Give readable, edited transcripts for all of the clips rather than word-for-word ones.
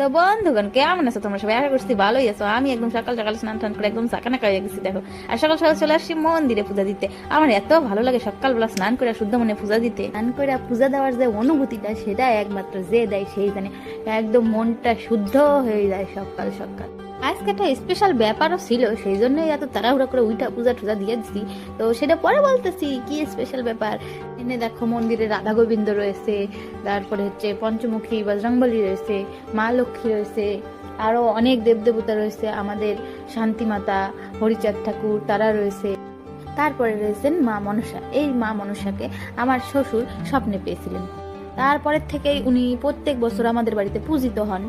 তো বন্ধুগণ কেমন আছো তোমরা সবাই? আশা করছি ভালোই আছো। আমি একদম সকাল সকাল স্নান টান করে একদম চাকানা হয়ে গেছি দেখো। আর সকাল সকাল চলে আসছি মন্দিরে পূজা দিতে। আমার এত ভালো লাগে সকালবেলা স্নান করে শুদ্ধ মনে পূজা দিতে। স্নান করে পূজা দেওয়ার যে অনুভূতিটা সেটা একমাত্র যে দেয় সেই জানে। একদম মনটা শুদ্ধ হয়ে যায় সকাল সকাল। আজকে একটা স্পেশাল ব্যাপারও ছিল, সেই জন্যই এত তাড়াহুড়া করে উইটা পূজা টুজা দিয়ে দিছি। তো সেটা পরে বলতেছি কি স্পেশাল ব্যাপার। এনে দেখো মন্দিরে রাধা গোবিন্দ রয়েছে, তারপরে হচ্ছে পঞ্চমুখী বজরংবলী রয়েছে, মা লক্ষ্মী রয়েছে, আরো অনেক দেবদেবতা রয়েছে, আমাদের শান্তি মাতা, হরিচাঁদ ঠাকুর তারা রয়েছে। তারপরে রয়েছেন মা মনসা। এই মা মনসাকে আমার শ্বশুর স্বপ্নে পেয়েছিলেন। তারপরের থেকেই উনি প্রত্যেক বছর আমাদের বাড়িতে পূজিত হন।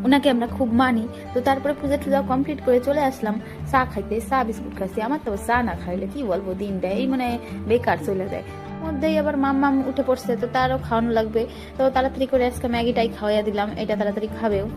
ওনাকে আমরা খুব মানি। তো তারপরে পূজা টুজা কমপ্লিট করে চলে আসলাম চা খাইতে। চা বিস্কুট খাইছি। আমার তো চা না খাইলে কি বলবো, দিনটা এই মানে বেকার চলে যায়। মধ্যেই আবার মাম্মাম উঠে পড়ছে, তো তারও খাওয়ানো লাগবে। তো তাড়াতাড়ি করে আজকে ম্যাগিটাই খাওয়াইয়া দিলাম, এটা তাড়াতাড়ি খাবেও।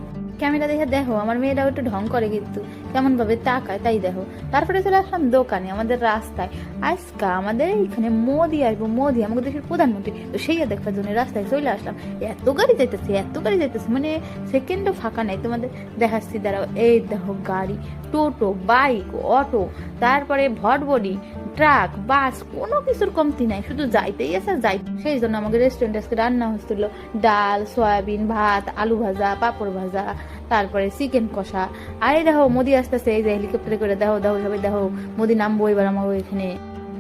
ক্যামেরা দেখে দেখো আমার মেয়েটাও একটু ঢং করে, কিন্তু কেমন ভাবে তাকায় তাই দেখো। তারপরে চলে আসলাম দোকানে আমাদের রাস্তায়। আজকা আমাদের এখানে মোদি আসবো, মোদি আমাদের দেশের প্রধানমন্ত্রী। তো সেই দেখার জন্য রাস্তায় চলে আসলাম। এত গাড়ি যাইতেছে, এত গাড়ি যাইতেছে, মানে সেকেন্ডও ফাঁকা নাই। তোমাদের দেখাচ্ছি দাঁড়াও। এই দেখো গাড়ি, টোটো, বাইক, অটো, তারপরে ভটবডি, ট্রাক, বাস, কোনো কিছুর কমতি নাই, শুধু যাইতেই আছে যাই। সেই জন্য আমাদের রেস্টুরেন্টে আজকে রান্না হচ্ছিল ডাল, সয়াবিন, ভাত, আলু ভাজা, পাঁপড় ভাজা, তারপরে চিকেন কষা। আর এই দেখো মোদি আসতেছে, এই যে হেলিকপ্টারে করে দেখো দেখো সবাই দেখো মোদি নামবো এবার আমার এখানে।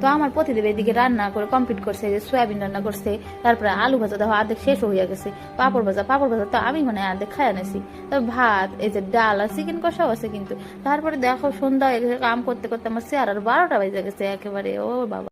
তো আমার প্রতিদেব এদিকে রান্না করে কমপ্লিট করছে, যে সয়াবিন রান্না করছে, তারপরে আলু ভাজা দেখো অর্ধেক শেষ হয়ে গেছে, পাঁপড় ভাজা তো আমি মানে অর্ধেক খাই আনেছি। তো ভাত, এই যে ডাল আর চিকেন কষাও আছে কিন্তু। তারপরে দেখো সন্ধ্যা কাম করতে করতে আমার চেয়ার আর 12টা বেজে গেছে একেবারে। ও বাবা।